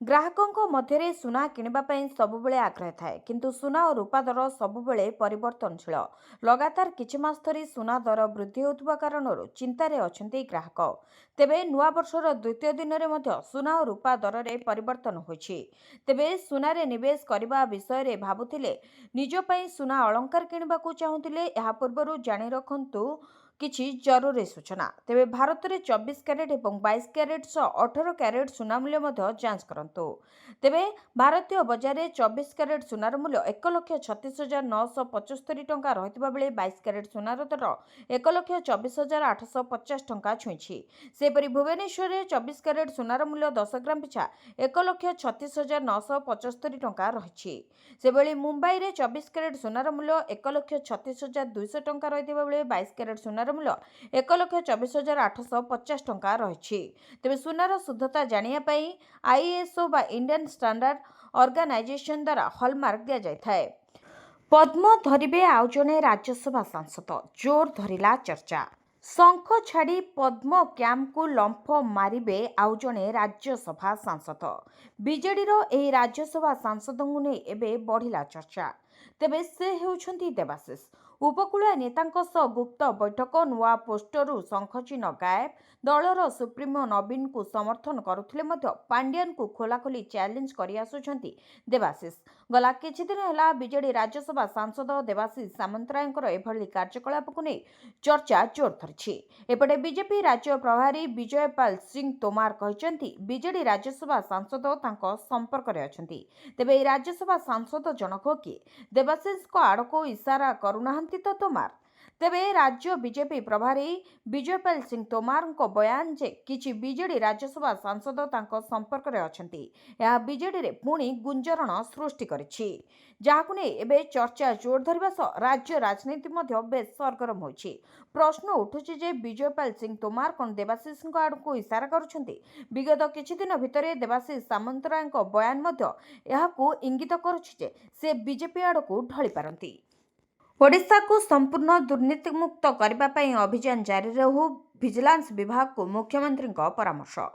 ଗ୍ରାହକଙ୍କ ମଧ୍ୟରେ ସୁନା କିଣିବା ପାଇଁ ସବୁବେଳେ ଆଗ୍ରହ ଥାଏ, କିନ୍ତୁ ସୁନା ଓ ରୂପା ଦର ସବୁବେଳେ ପରିବର୍ତ୍ତନଶୀଳ। ଲଗାତାର କିଛି ମାସ ଧରି ସୁନା ଦର ବୃଦ୍ଧି ହେଉଥିବା କାରଣରୁ ଚିନ୍ତାରେ ଅଛନ୍ତି ଗ୍ରାହକ। ତେବେ ନୂଆବର୍ଷର ଦ୍ୱିତୀୟ ଦିନରେ ମଧ୍ୟ ସୁନା ଓ ରୂପା ଦରରେ ପରିବର୍ତ୍ତନ ହୋଇଛି। ତେବେ ସୁନାରେ ନିବେଶ କରିବା ବିଷୟରେ ଭାବୁଥିଲେ, ନିଜ ପାଇଁ ସୁନା ଅଳଙ୍କାର କିଣିବାକୁ ଚାହୁଁଥିଲେ, ଏହା ପୂର୍ବରୁ ଜାଣି ରଖନ୍ତୁ କିଛି ଜରୁରୀ ସୂଚନା। ତେବେ ଭାରତରେ 24 କ୍ୟାରେଟ୍ ଏବଂ 22 କ୍ୟାରେଟ୍ ସହ 18 କ୍ୟାରେଟ୍ ସୁନା ମୂଲ୍ୟ ମଧ୍ୟ ଯାଞ୍ଚ କରନ୍ତୁ। ତେବେ ଭାରତୀୟ ବଜାରରେ 24 କ୍ୟାରେଟ୍ ସୁନାର ମୂଲ୍ୟ 1,36,975 ଟଙ୍କା ରହିଥିବା ବେଳେ 22 କ୍ୟାରେଟ୍ ସୁନାର ଦର 1,24,850 ଟଙ୍କା ଛୁଇଁଛି। ସେହିପରି ଭୁବନେଶ୍ୱରରେ 24 କ୍ୟାରେଟ୍ ସୁନାର ମୂଲ୍ୟ 10 ଗ୍ରାମ ପିଛା 1,36,975 ଟଙ୍କା ରହିଛି। ସେଭଳି ମୁମ୍ବାଇରେ 24 କ୍ୟାରେଟ୍ ସୁନାର ମୂଲ୍ୟ 1,36,200 ଟଙ୍କା ରହିଥିବା ବେଳେ 22 କ୍ୟାରେଟ୍ ସୁନାର ମୂଲ୍ୟ 1,24,850 ଟଙ୍କା ରହିଛି। ତେବେ ସୁନାର ଶୁଦ୍ଧତା ଜାଣିବା ପାଇଁ ISO ବା ଇଣ୍ଡିଆନ୍ ଷ୍ଟାଣ୍ଡାର୍ଡ ଅର୍ଗାନାଇଜେସନ ଦ୍ୱାରା ହଲମାର୍କ ଦିଆଯାଇଥାଏ। ପଦ୍ମ ଧରିବେ ଆଉ ଜଣେ ରାଜ୍ୟସଭା ସାଂସଦ, ଜୋର ଧରିଲା ଚର୍ଚ୍ଚା। ଶଙ୍ଖ ଛାଡ଼ି ପଦ୍ମ କ୍ୟାମ୍ପକୁ ଲମ୍ଫ ମାରିବେ ଆଉ ଜଣେ ରାଜ୍ୟସଭା ସାଂସଦ। ବିଜେଡିର ଏହି ରାଜ୍ୟସଭା ସାଂସଦଙ୍କୁ ନେଇ ଏବେ ବଢ଼ିଲା ଚର୍ଚ୍ଚା। ତେବେ ସେ ହେଉଛନ୍ତି ଦେବାଶିଷ ଉପକୂଳ ନେତାଙ୍କ ସହ ଗୁପ୍ତ ବୈଠକ, ନୂଆ ପୋଷ୍ଟରରୁ ଶଙ୍ଖଚିହ୍ନ ଗାୟବ। ଦଳର ସୁପ୍ରିମୋ ନବୀନଙ୍କୁ ସମର୍ଥନ କରୁଥିଲେ ମଧ୍ୟ ପାଣ୍ଡିଆନଙ୍କୁ ଖୋଲାଖୋଲି ଚ୍ୟାଲେଞ୍ଜ କରିଆସୁଛନ୍ତି ଦେବାଶିଷ। ଗଲା କିଛିଦିନ ହେଲା ବିଜେଡି ରାଜ୍ୟସଭା ସାଂସଦ ଦେବାଶିଷ ସାମନ୍ତରାୟଙ୍କର ଏଭଳି କାର୍ଯ୍ୟକଳାପକୁ ନେଇ ଚର୍ଚ୍ଚା ଜୋର ଧରିଛି। ଏପଟେ ବିଜେପି ରାଜ୍ୟ ପ୍ରଭାରୀ ବିଜୟପାଲ ସିଂ ତୋମାର କହିଛନ୍ତି ବିଜେଡି ରାଜ୍ୟସଭା ସାଂସଦ ତାଙ୍କ ସମ୍ପର୍କରେ ଅଛନ୍ତି। ତେବେ ଏହି ରାଜ୍ୟସଭା ସାଂସଦ ଜଣକ କିଏ? ଦେବାଶିଷଙ୍କ ଆଡ଼କୁ ଇସାରା କରୁନାହାନ୍ତି ତ ତୋମାର? ତେବେ ରାଜ୍ୟ ବିଜେପି ପ୍ରଭାରୀ ବିଜୟପାଲ ସିଂ ତୋମାରଙ୍କ ବୟାନ ଯେ କିଛି ବିଜେଡି ରାଜ୍ୟସଭା ସାଂସଦ ତାଙ୍କ ସମ୍ପର୍କରେ ଅଛନ୍ତି, ଏହା ବିଜେଡିରେ ପୁଣି ଗୁଞ୍ଜରଣ ସୃଷ୍ଟି କରିଛି, ଯାହାକୁ ନେଇ ଏବେ ଚର୍ଚ୍ଚା ଜୋର ଧରିବା ସହ ରାଜ୍ୟ ରାଜନୀତି ମଧ୍ୟ ବେଶ ସରଗରମ ହୋଇଛି। ପ୍ରଶ୍ନ ଉଠୁଛି ଯେ ବିଜୟପାଲ ସିଂ ତୋମାର କ'ଣ ଦେବାଶିଷଙ୍କ ଆଡ଼କୁ ଇସାରା କରୁଛନ୍ତି? ବିଗତ କିଛିଦିନ ଭିତରେ ଦେବାଶିଷ ସାମନ୍ତରାୟଙ୍କ ବୟାନ ମଧ୍ୟ ଏହାକୁ ଇଙ୍ଗିତ କରୁଛି ଯେ ସେ ବିଜେପି ଆଡ଼କୁ ଢଳିପାରନ୍ତି। ଓଡ଼ିଶାକୁ ସମ୍ପୂର୍ଣ୍ଣ ଦୁର୍ନୀତିମୁକ୍ତ କରିବା ପାଇଁ ଅଭିଯାନ ଜାରି ରହୁ, ଭିଜିଲାନ୍ସ ବିଭାଗକୁ ମୁଖ୍ୟମନ୍ତ୍ରୀଙ୍କ ପରାମର୍ଶ।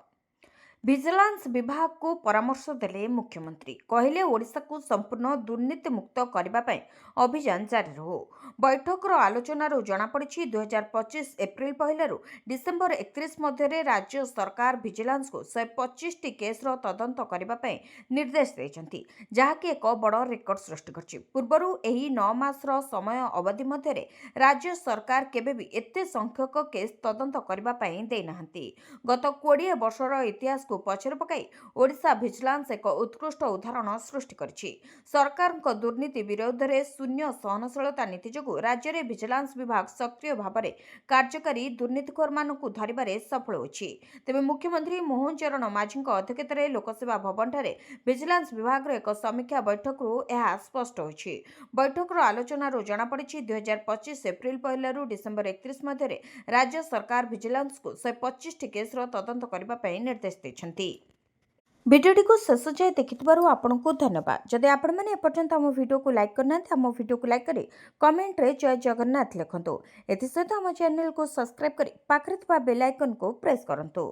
ଭିଜିଲାନ୍ସ ବିଭାଗକୁ ପରାମର୍ଶ ଦେଲେ ମୁଖ୍ୟମନ୍ତ୍ରୀ। କହିଲେ ଓଡ଼ିଶାକୁ ସମ୍ପୂର୍ଣ୍ଣ ଦୁର୍ନୀତିମୁକ୍ତ କରିବା ପାଇଁ ଅଭିଯାନ ଜାରି ରହୁ। ବୈଠକର ଆଲୋଚନାରୁ ଜଣାପଡ଼ିଛି 2025 ଏପ୍ରିଲ 1ରୁ ଡିସେମ୍ବର 31 ମଧ୍ୟରେ ରାଜ୍ୟ ସରକାର ଭିଜିଲାନ୍ସକୁ 125ଟି କେସ୍ର ତଦନ୍ତ କରିବା ପାଇଁ ନିର୍ଦ୍ଦେଶ ଦେଇଛନ୍ତି, ଯାହାକି ଏକ ବଡ଼ ରେକର୍ଡ ସୃଷ୍ଟି କରିଛି। ପୂର୍ବରୁ ଏହି 9 ମାସର ସମୟ ଅବଧି ମଧ୍ୟରେ ରାଜ୍ୟ ସରକାର କେବେ ବି ଏତେ ସଂଖ୍ୟକ କେସ୍ ତଦନ୍ତ କରିବା ପାଇଁ ଦେଇନାହାନ୍ତି। ଗତ 20 ବର୍ଷର ଇତିହାସକୁ ପଛରେ ପକାଇ ଓଡ଼ିଶା ଭିଜିଲାନ୍ସ ଏକ ଉତ୍କୃଷ୍ଟ ଉଦାହରଣ ସୃଷ୍ଟି କରିଛି। ସରକାରଙ୍କ ଦୁର୍ନୀତି ବିରୋଧରେ ଶୂନ୍ୟ ସହନଶୀଳତା ନୀତି ଯୋଗୁଁ ରାଜ୍ୟରେ ଭିଜିଲାନ୍ସ ବିଭାଗ ସକ୍ରିୟ ଭାବରେ କାର୍ଯ୍ୟକାରୀ ଦୁର୍ନୀତିଖୋରମାନଙ୍କୁ ଧରିବାରେ ସଫଳ ହୋଇଛି। ତେବେ ମୁଖ୍ୟମନ୍ତ୍ରୀ ମୋହନ ଚରଣ ମାଝୀଙ୍କ ଅଧ୍ୟକ୍ଷତାରେ ଲୋକସେବା ଭବନଠାରେ ଭିଜିଲାନ୍ସ ବିଭାଗର ଏକ ସମୀକ୍ଷା ବୈଠକରୁ ଏହା ସ୍ପଷ୍ଟ ହୋଇଛି। ବୈଠକର ଆଲୋଚନାରୁ ଜଣାପଡ଼ିଛି 2025 ଏପ୍ରିଲ 1ରୁ ଡିସେମ୍ବର 31 ମଧ୍ୟରେ ରାଜ୍ୟ ସରକାର ଭିଜିଲାନ୍ସକୁ 125ଟି କେସ୍ର ତଦନ୍ତ କରିବା ପାଇଁ ନିର୍ଦ୍ଦେଶ ଦେଇଛନ୍ତି। ଭିଡ଼ିଓଟିକୁ ଶେଷ ଯାଏ ଦେଖିଥିବାରୁ ଆପଣଙ୍କୁ ଧନ୍ୟବାଦ। ଯଦି ଆପଣମାନେ ଏପର୍ଯ୍ୟନ୍ତ ଆମ ଭିଡ଼ିଓକୁ ଲାଇକ୍ କରିନାହାନ୍ତି, ଆମ ଭିଡ଼ିଓକୁ ଲାଇକ୍ କରି କମେଣ୍ଟରେ ଜୟ ଜଗନ୍ନାଥ ଲେଖନ୍ତୁ। ଏଥିସହିତ ଆମ ଚ୍ୟାନେଲକୁ ସବସ୍କ୍ରାଇବ୍ କରି ପାଖରେ ଥିବା ବେଲ୍ ଆଇକନ୍କୁ ପ୍ରେସ୍ କରନ୍ତୁ।